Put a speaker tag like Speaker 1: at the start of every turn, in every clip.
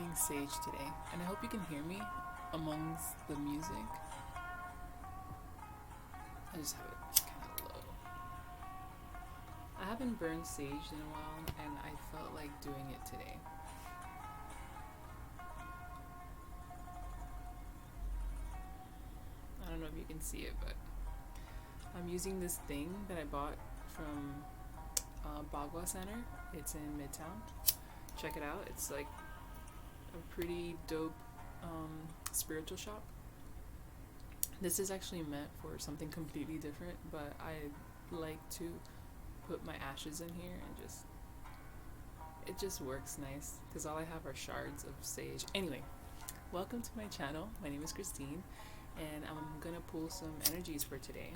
Speaker 1: burning sage today, and I hope you can hear me amongst the music. I just have it kind of low. I haven't burned sage in a while, and I felt like doing it today. I don't know if you can see it, but I'm using this thing that I bought from Bagua Center. It's in Midtown. Check it out. It's like a pretty dope spiritual shop. This is actually meant for something completely different, but I like to put my ashes in here and it just works nice because all I have are shards of sage. Anyway, welcome to my channel. My name is Christine, and I'm gonna pull some energies for today.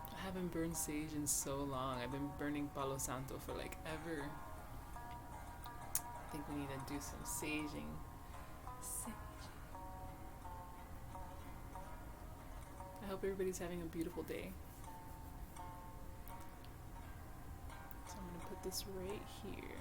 Speaker 1: I haven't burned sage in so long. I've been burning Palo Santo for like ever. I think we need to do some saging. I hope everybody's having a beautiful day. So I'm gonna put this right here.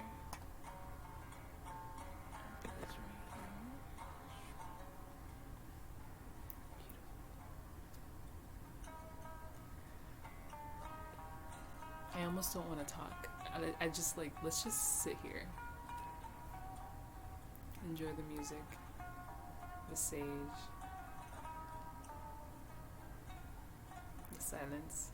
Speaker 1: I almost don't want to talk. I just like, let's just sit here. Enjoy the music, the sage, the silence.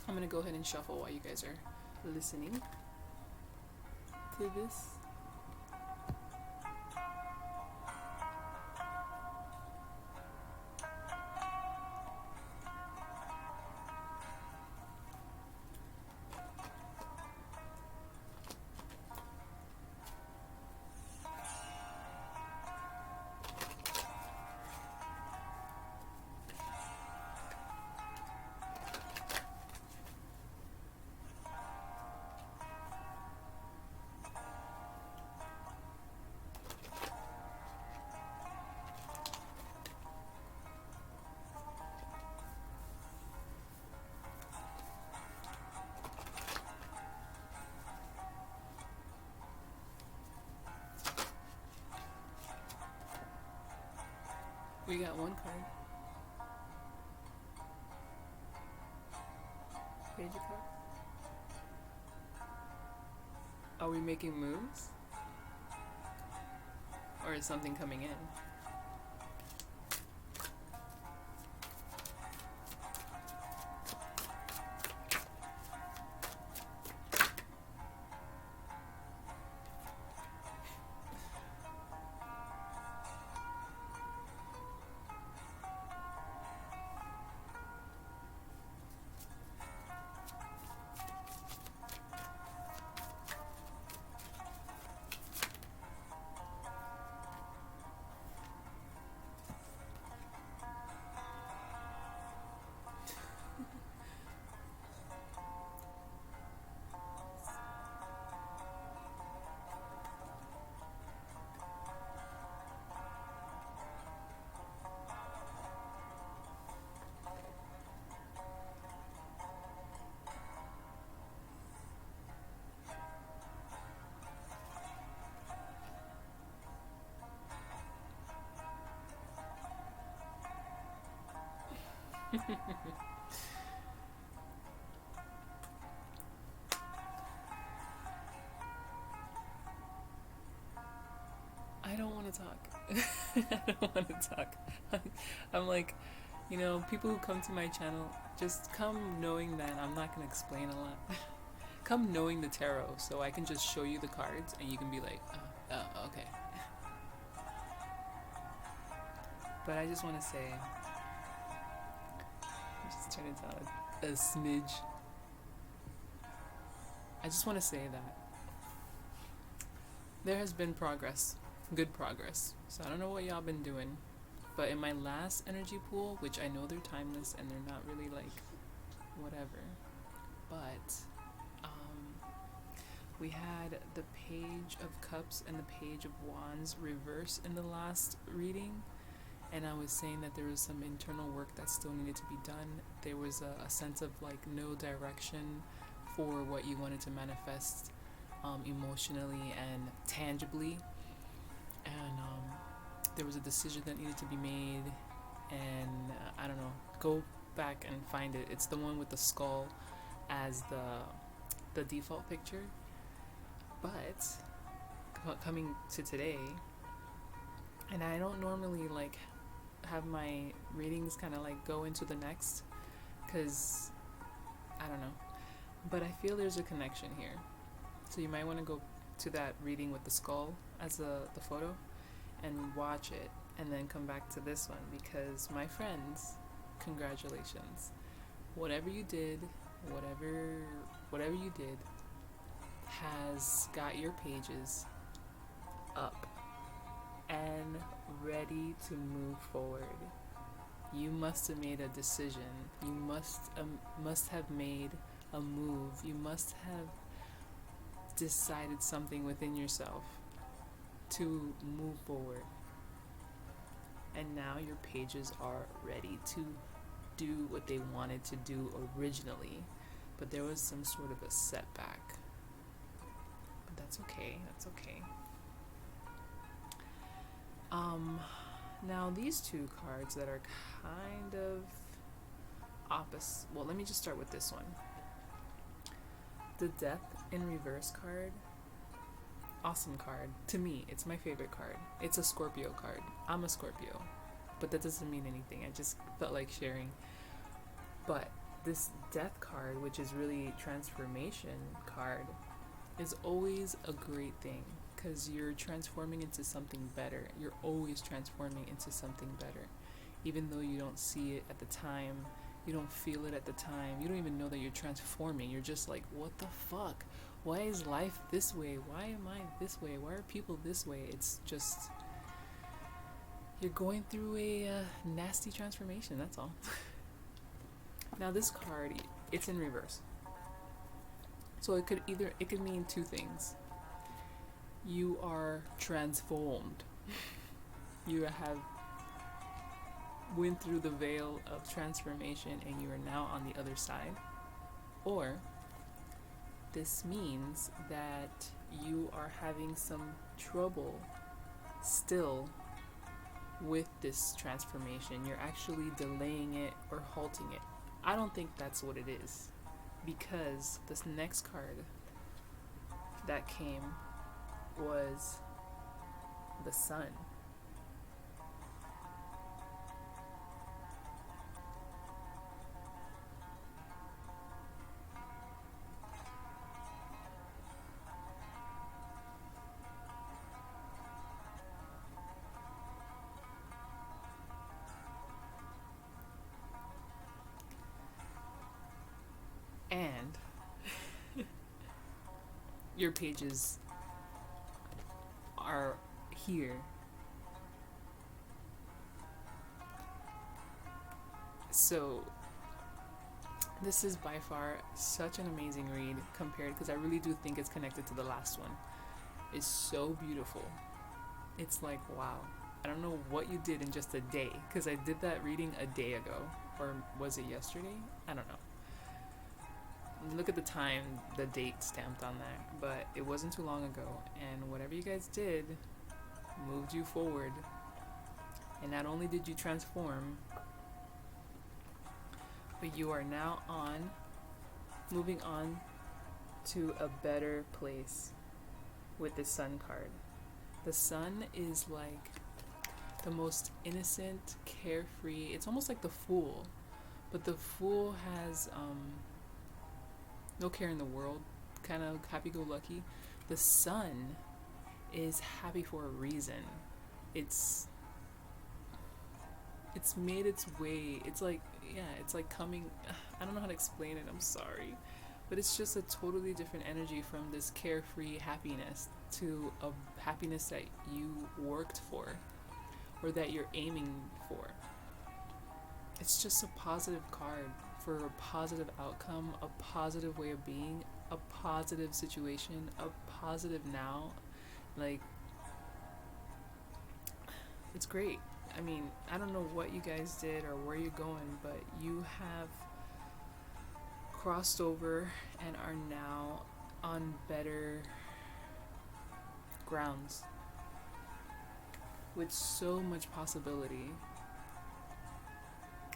Speaker 1: I'm gonna go ahead and shuffle while you guys are listening to this. We got one card. Page of Cups. Are we making moves? Or is something coming in? I don't want to talk. I don't want to talk. I'm like, you know, people who come to my channel, just come knowing that I'm not going to explain a lot. Come knowing the tarot so I can just show you the cards and you can be like, oh, okay. But I just want to say, just turn it down a smidge. I just want to say that there has been progress good progress. So I don't know what y'all been doing, but in my last energy pool, which I know they're timeless and they're not really like whatever, but we had the Page of Cups and the Page of Wands reverse in the last reading, and I was saying that there was some internal work that still needed to be done. There was a sense of like no direction for what you wanted to manifest emotionally and tangibly, and there was a decision that needed to be made, and I don't know, go back and find it. It's the one with the skull as the default picture. But coming to today, and I don't normally like have my readings kind of like go into the next, because I don't know, but I feel there's a connection here. So you might want to go to that reading with the skull as the photo and watch it, and then come back to this one, because my friends, congratulations. Whatever you did, whatever you did has got your pages up and ready to move forward. You must have made a decision. You must have made a move. You must have decided something within yourself to move forward. And now your pages are ready to do what they wanted to do originally, but there was some sort of a setback. But that's okay. That's okay. Now these two cards that are kind of opposite. Well, let me just start with this one. The Death in Reverse card. Awesome card. To me, it's my favorite card. It's a Scorpio card. I'm a Scorpio, but that doesn't mean anything. I just felt like sharing. But this Death card, which is really transformation card, is always a great thing, because you're transforming into something better. You're always transforming into something better. Even though you don't see it at the time, you don't feel it at the time, you don't even know that you're transforming. You're just like, what the fuck? Why is life this way? Why am I this way? Why are people this way? It's just, you're going through a nasty transformation, that's all. Now this card, it's in reverse. So it could mean two things. You are transformed. You have went through the veil of transformation and you are now on the other side. Or this means that you are having some trouble still with this transformation. You're actually delaying it or halting it. I don't think that's what it is, because this next card that came was the Sun. And your pages are here. So this is by far such an amazing read compared, because I really do think it's connected to the last one. It's so beautiful. It's like, wow. I don't know what you did in just a day, because I did that reading a day ago. Or was it yesterday? I don't know. Look at the time, the date stamped on there, but it wasn't too long ago, and whatever you guys did moved you forward. And not only did you transform, but you are now moving on to a better place with the Sun card. The Sun is like the most innocent, carefree. It's almost like the Fool, but the Fool has no care in the world, kind of happy-go-lucky. The Sun is happy for a reason. It's made its way. It's like, yeah, it's like coming. I don't know how to explain it. I'm sorry, But it's just a totally different energy from this carefree happiness to a happiness that you worked for or that you're aiming for. It's just a positive card for a positive outcome, a positive way of being, a positive situation, a positive now. Like, it's great. I mean, I don't know what you guys did or where you're going, but you have crossed over and are now on better grounds with so much possibility.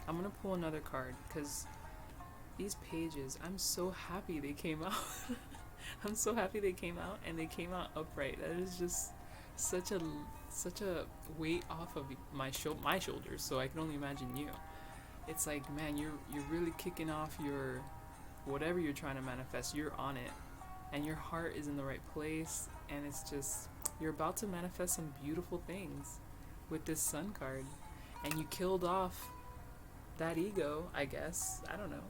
Speaker 1: I'm gonna pull another card because these pages, I'm so happy they came out. I'm so happy they came out, and they came out upright. That is just such a weight off of my shoulders. So I can only imagine you. It's like, man, you're really kicking off your whatever you're trying to manifest. You're on it, and your heart is in the right place, and it's just, you're about to manifest some beautiful things with this Sun card, and you killed off that ego, I guess. I don't know,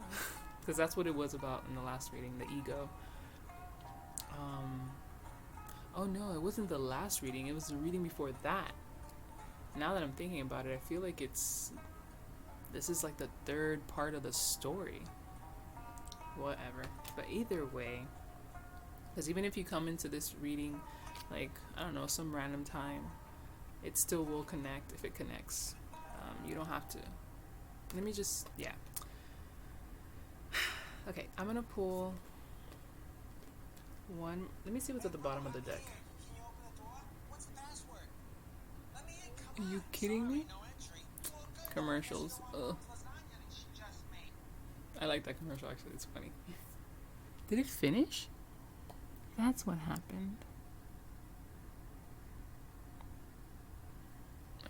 Speaker 1: because that's what it was about in the last reading, the ego. Oh no, it wasn't the last reading, it was the reading before that. Now that I'm thinking about it, I feel like this is like the third part of the story. Whatever. But either way, because even if you come into this reading like, I don't know, some random time, it still will connect if it connects. You don't have to. Let me just, yeah. Okay, I'm gonna pull one. Let me see what's at the bottom of the deck. Are you kidding me? Commercials. Ugh. I like that commercial, actually. It's funny. Did it finish? That's what happened.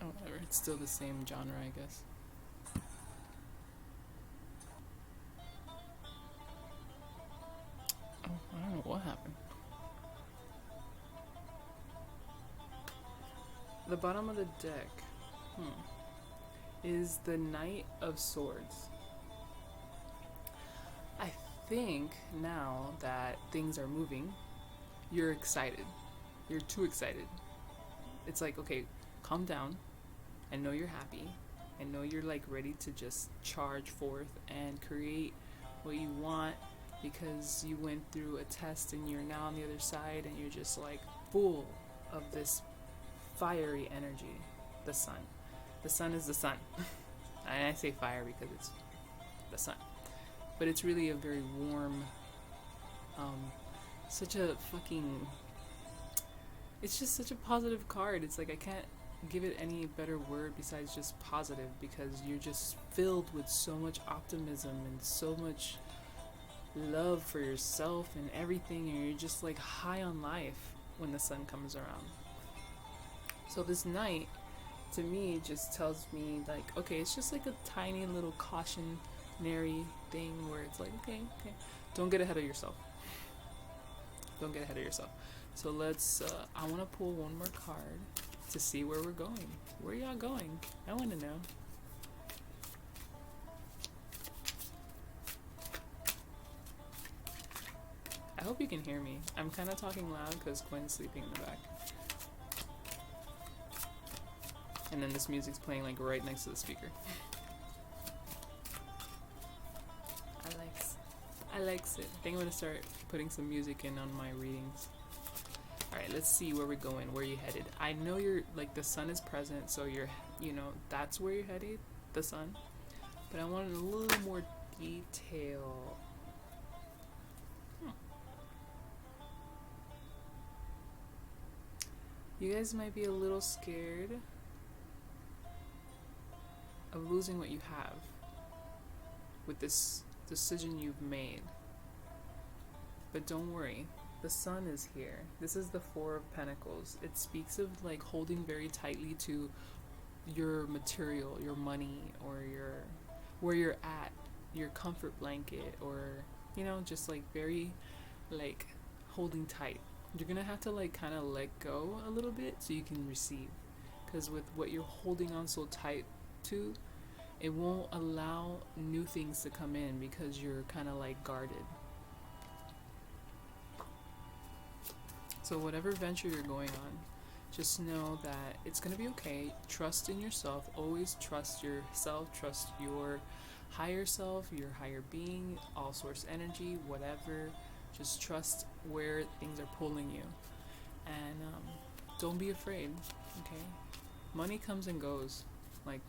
Speaker 1: Oh, whatever. It's still the same genre, I guess. Oh, I don't know what happened. The bottom of the deck is the Knight of Swords. I think now that things are moving, you're excited. You're too excited. It's like, okay, calm down. I know you're happy. I know you're like ready to just charge forth and create what you want because you went through a test and you're now on the other side and you're just like full of this fiery energy. The sun. The sun is the sun. And I say fire because it's the sun. But it's really a very warm, such a fucking, it's just such a positive card. It's like I can't give it any better word besides just positive, because you're just filled with so much optimism and so much love for yourself and everything, and you're just like high on life when the sun comes around. So this night, to me, just tells me like, okay, it's just like a tiny little cautionary thing where it's like, okay, don't get ahead of yourself. Don't get ahead of yourself. So let's, I want to pull one more card to see where we're going. Where y'all going? I want to know. I hope you can hear me. I'm kind of talking loud because Quinn's sleeping in the back. And then this music's playing like right next to the speaker. I likes it. I think I'm gonna start putting some music in on my readings. Alright, let's see where we're going, where you headed. I know you're, like, the sun is present, so you're, you know, that's where you're headed, the sun. But I wanted a little more detail. You guys might be a little scared of losing what you have with this decision you've made. But don't worry. The sun is here. This is the Four of Pentacles. It speaks of like holding very tightly to your material, your money, or your where you're at, your comfort blanket, or, you know, just like very like holding tight. You're gonna have to like kind of let go a little bit so you can receive, because with what you're holding on so tight to, it won't allow new things to come in because you're kind of like guarded. So whatever venture you're going on, just know that it's going to be okay. Trust in yourself. Always trust yourself. Trust your higher self, your higher being, all source energy, whatever. Just trust where things are pulling you. And don't be afraid, okay? Money comes and goes. Like,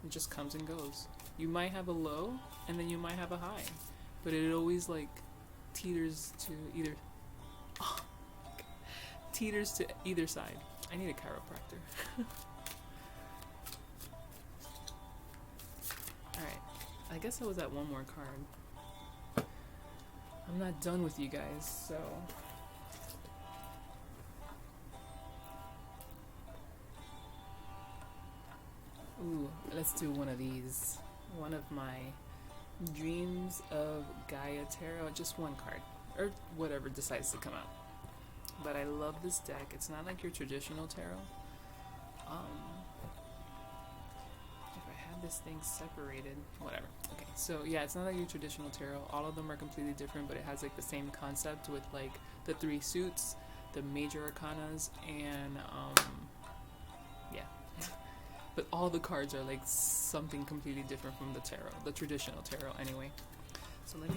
Speaker 1: it just comes and goes. You might have a low, and then you might have a high. But it always, like, teeters to either... teeters to either side. I need a chiropractor. Alright, I guess I was at one more card. I'm not done with you guys, so... Ooh, let's do one of these. One of my Dreams of Gaia Tarot. Just one card. Or whatever decides to come out. But I love this deck. It's not like your traditional tarot. If I had this thing separated, whatever. Okay, so yeah, it's not like your traditional tarot. All of them are completely different, but it has like the same concept with like the 3 suits, the major arcanas, and yeah. But all the cards are like something completely different from the tarot, the traditional tarot anyway. So let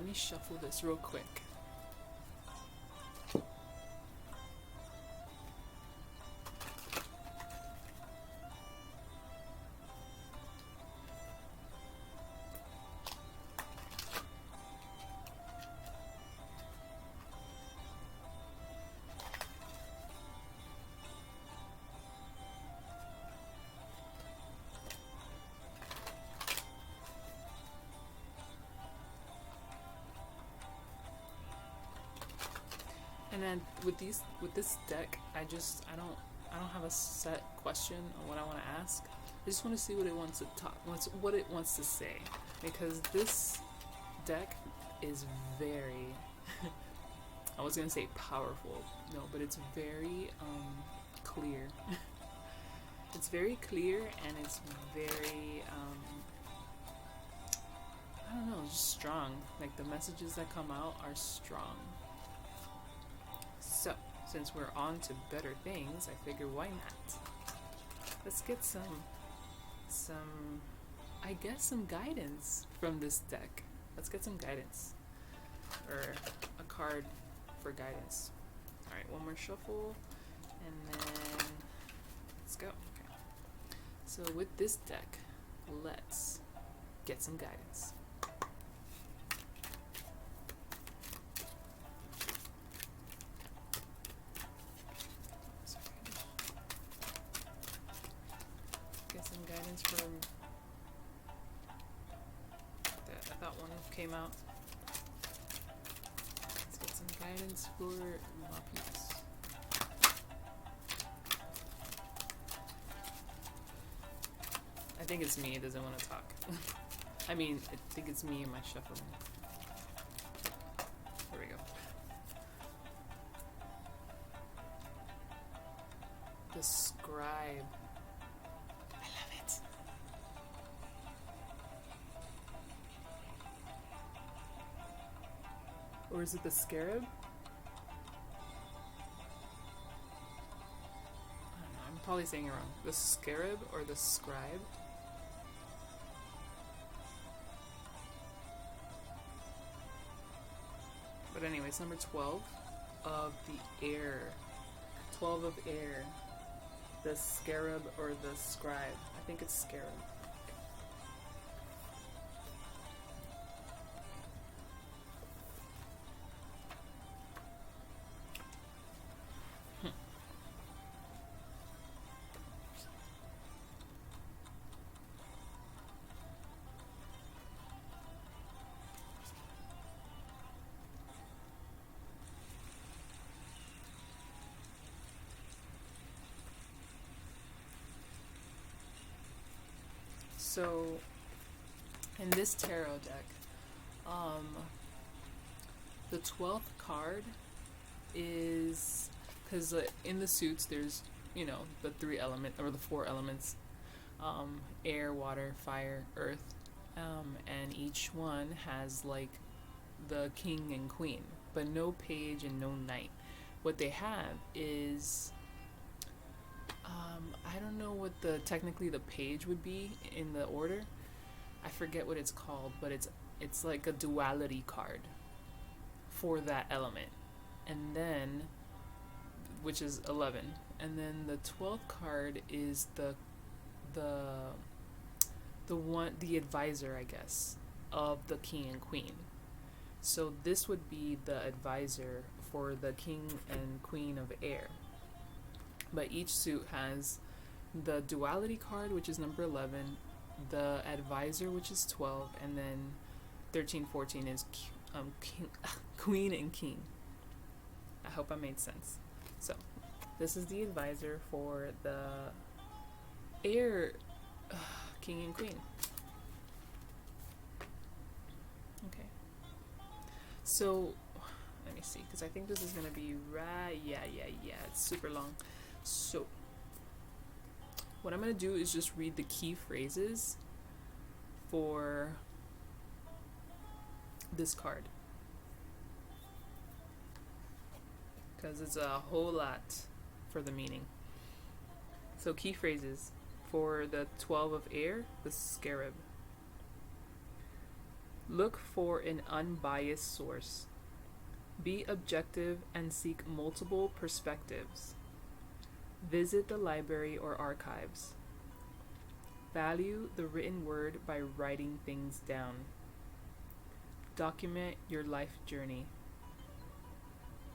Speaker 1: me shuffle this real quick. And then with this deck, I don't have a set question on what I want to ask. I just want to see what it wants to what it wants to say, because this deck is very I was gonna say powerful, no, but it's very clear. It's very clear, and it's very I don't know, just strong. Like the messages that come out are strong. So, since we're on to better things, I figure why not? Let's get some I guess some guidance from this deck. Let's get some guidance. Or a card for guidance. Alright, one more shuffle, and then let's go. Okay. So with this deck, let's get some guidance. From I thought one came out. Let's get some guidance for my peeps. I think it's me. It doesn't want to talk. I mean, I think it's me and my shuffling. There we go. The scribe. Or is it the scarab? I don't know, I'm probably saying it wrong. The scarab or the scribe? But anyways, number 12 of the air. 12 of air. The scarab or the scribe. I think it's scarab. So, in this tarot deck, the 12th card is, because in the suits there's, you know, the 3 elements, or the 4 elements, air, water, fire, earth, and each one has like the king and queen, but no page and no knight. what they have is, I don't know what technically the page would be in the order. I forget what it's called, but it's like a duality card for that element. And then, which is 11. And then the 12th card is the the advisor, I guess, of the king and queen. So this would be the advisor for the king and queen of air. But each suit has the duality card, which is number 11, the advisor, which is 12, and then 13, 14 is king, queen and king. I hope I made sense. So this is the advisor for the air king and queen. Okay. So let me see, because I think this is going to be right. Yeah. It's super long. So what I'm going to do is just read the key phrases for this card, because it's a whole lot for the meaning. So key phrases for the 12 of air, the scarab. Look for an unbiased source. Be objective and seek multiple perspectives. Visit the library or archives. Value the written word by writing things down. Document your life journey.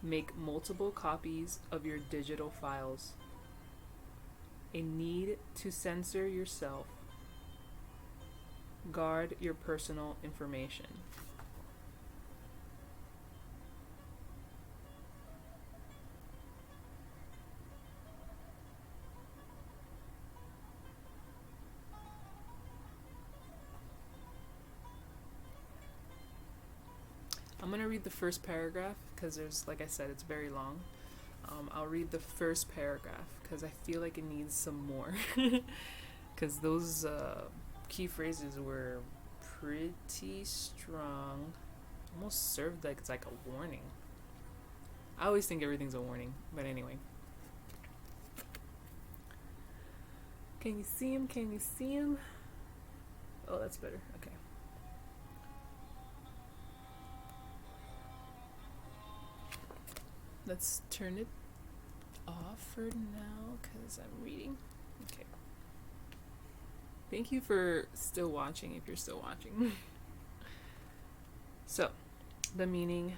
Speaker 1: Make multiple copies of your digital files. A need to censor yourself. Guard your personal information. I'm going to read the first paragraph because there's, like I said, it's very long. I'll read the first paragraph because I feel like it needs some more. Because those key phrases were pretty strong. Almost served like it's like a warning. I always think everything's a warning, but anyway. Can you see him? Can you see him? Oh, that's better. Okay. Let's turn it off for now because I'm reading. Okay. Thank you for still watching, if you're still watching. So, the meaning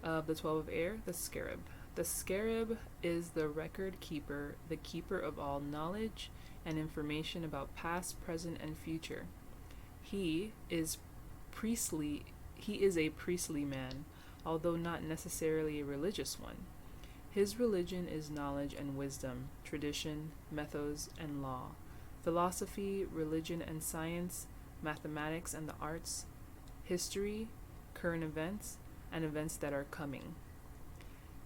Speaker 1: of the 12 of air, the scarab. The scarab is the record keeper, the keeper of all knowledge and information about past, present, and future. He is a priestly man, although not necessarily a religious one. His religion is knowledge and wisdom, tradition, methods, and law, philosophy, religion and science, mathematics and the arts, history, current events, and events that are coming.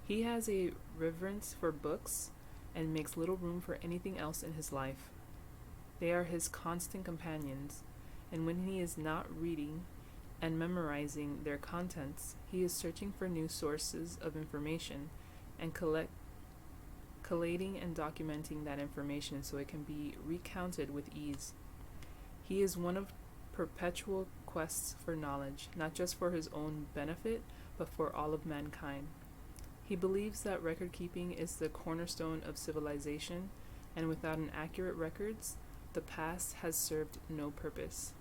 Speaker 1: He has a reverence for books and makes little room for anything else in his life. They are his constant companions, and when he is not reading and memorizing their contents, he is searching for new sources of information and collating and documenting that information so it can be recounted with ease. He is one of perpetual quests for knowledge, not just for his own benefit, but for all of mankind. He believes that record keeping is the cornerstone of civilization, and without an accurate records, the past has served no purpose.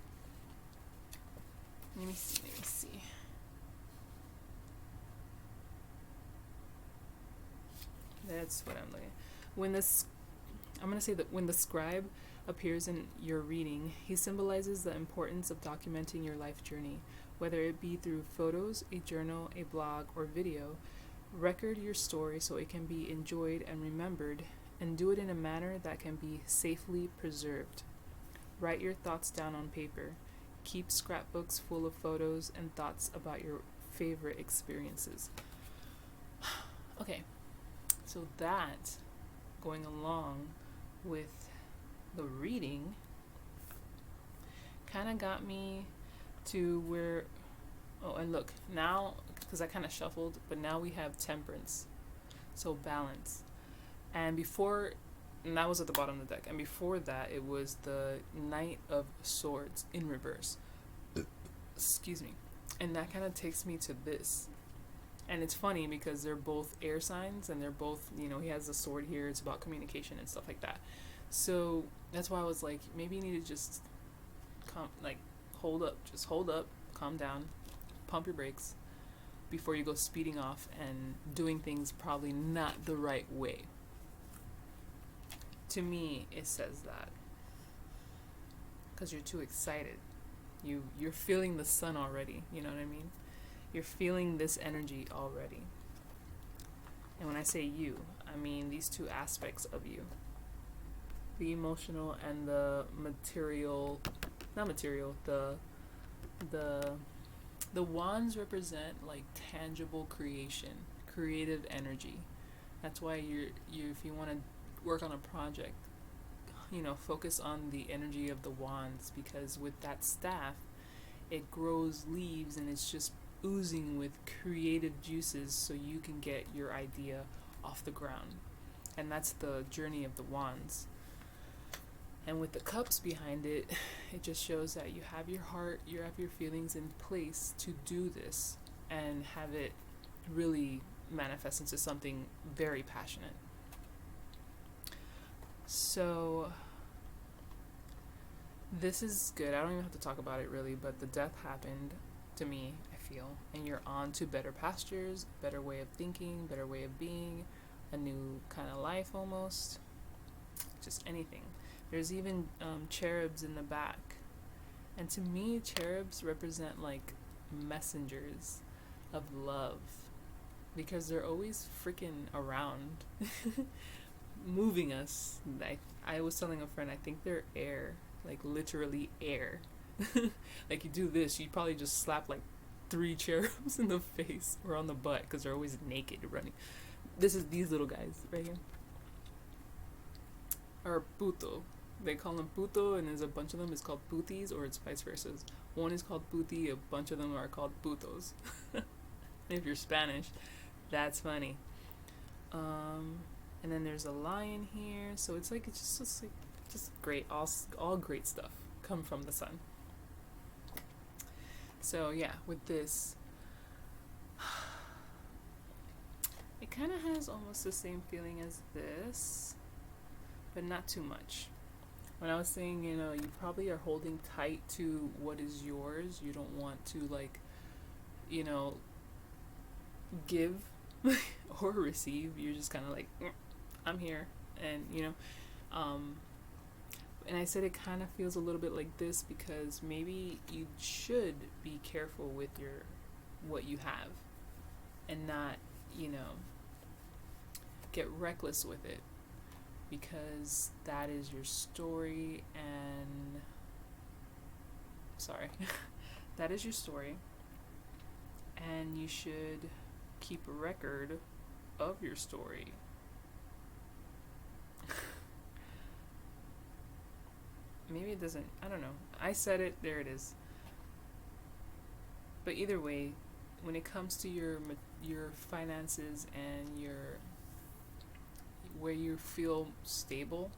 Speaker 1: Let me see. That's what I'm looking at. I'm going to say that when the scribe appears in your reading, he symbolizes the importance of documenting your life journey, whether it be through photos, a journal, a blog, or video. Record your story so it can be enjoyed and remembered, and do it in a manner that can be safely preserved. Write your thoughts down on paper. Keep scrapbooks full of photos and thoughts about your favorite experiences. Okay, so that, going along with the reading, kind of got me to where, oh, and look, now, because I kind of shuffled, but now we have temperance. So balance. And before, and that was at the bottom of the deck. And before that, it was the Knight of Swords in reverse. Excuse me. And that kind of takes me to this. And it's funny because they're both air signs, and they're both, he has a sword here. It's about communication and stuff like that. So that's why I was like, maybe you need to just hold up, calm down, pump your brakes before you go speeding off and doing things probably not the right way. To me, it says that because you're too excited. You're feeling the sun already. You know what I mean? You're feeling this energy already. And when I say you, I mean these two aspects of you. The emotional and the material, not material, the wands represent like tangible creation, creative energy. That's why you if you want to work on a project, focus on the energy of the wands, because with that staff, it grows leaves and it's just oozing with creative juices so you can get your idea off the ground. And that's the journey of the wands. And with the cups behind it, it just shows that you have your heart, you have your feelings in place to do this and have it really manifest into something very passionate. So this is good. I don't even have to talk about it really, but the death happened to me, I feel, and you're on to better pastures, better way of thinking, better way of being, a new kind of life almost, just anything. There's even cherubs in the back, and to me cherubs represent like messengers of love, because they're always freaking around moving us. I was telling a friend, I think they're air, like literally air. Like you do this, you probably just slap like 3 cherubs in the face or on the butt, because they're always naked running. This is these little guys right here are puto. They call them puto, and there's a bunch of them is called putis, or it's vice versa. One is called puti, a bunch of them are called putos. If you're Spanish, that's funny. And then there's a lion here, so it's just great. All great stuff come from the sun. So yeah, with this, it kind of has almost the same feeling as this, but not too much. When I was saying, you probably are holding tight to what is yours. You don't want to give or receive. You're just kind of like, I'm here, and and I said it kind of feels a little bit like this because maybe you should be careful with what you have, and not get reckless with it, because that is your story. And that is your story, and you should keep a record of your story. Maybe it doesn't, I don't know. I said it, there it is. But either way, when it comes to your finances and where you feel stable,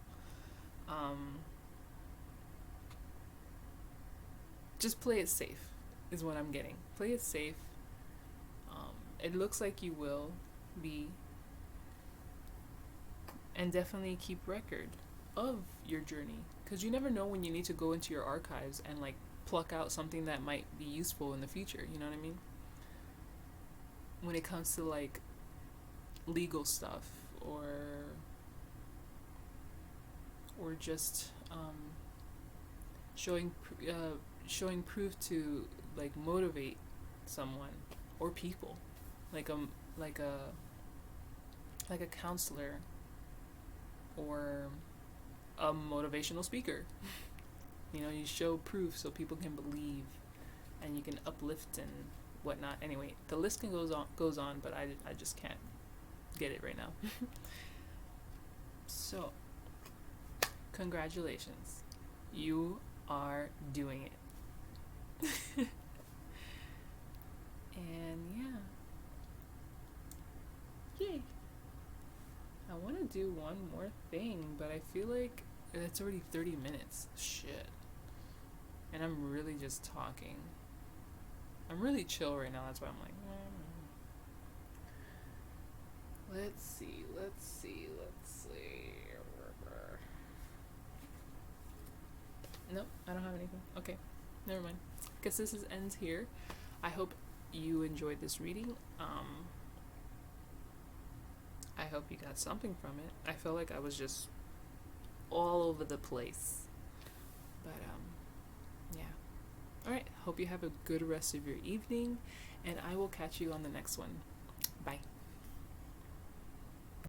Speaker 1: just play it safe is what I'm getting. Play it safe. It looks like you will be, and definitely keep record of your journey, because you never know when you need to go into your archives and pluck out something that might be useful in the future. You know what I mean? When it comes to legal stuff, or just showing proof to motivate someone or people, like a counselor or a motivational speaker. You show proof so people can believe, and you can uplift and whatnot. Anyway, the list goes on, but I just can't get it right now. So, congratulations, you are doing it. And yeah, yay. do one more thing, but I feel like it's already 30 minutes. Shit. And I'm really just talking. I'm really chill right now. That's why I'm like, let's see. Nope, I don't have anything. Okay, never mind. Guess this ends here. I hope you enjoyed this reading. I hope you got something from it. I felt like I was just all over the place. But yeah. Alright, hope you have a good rest of your evening, and I will catch you on the next one. Bye.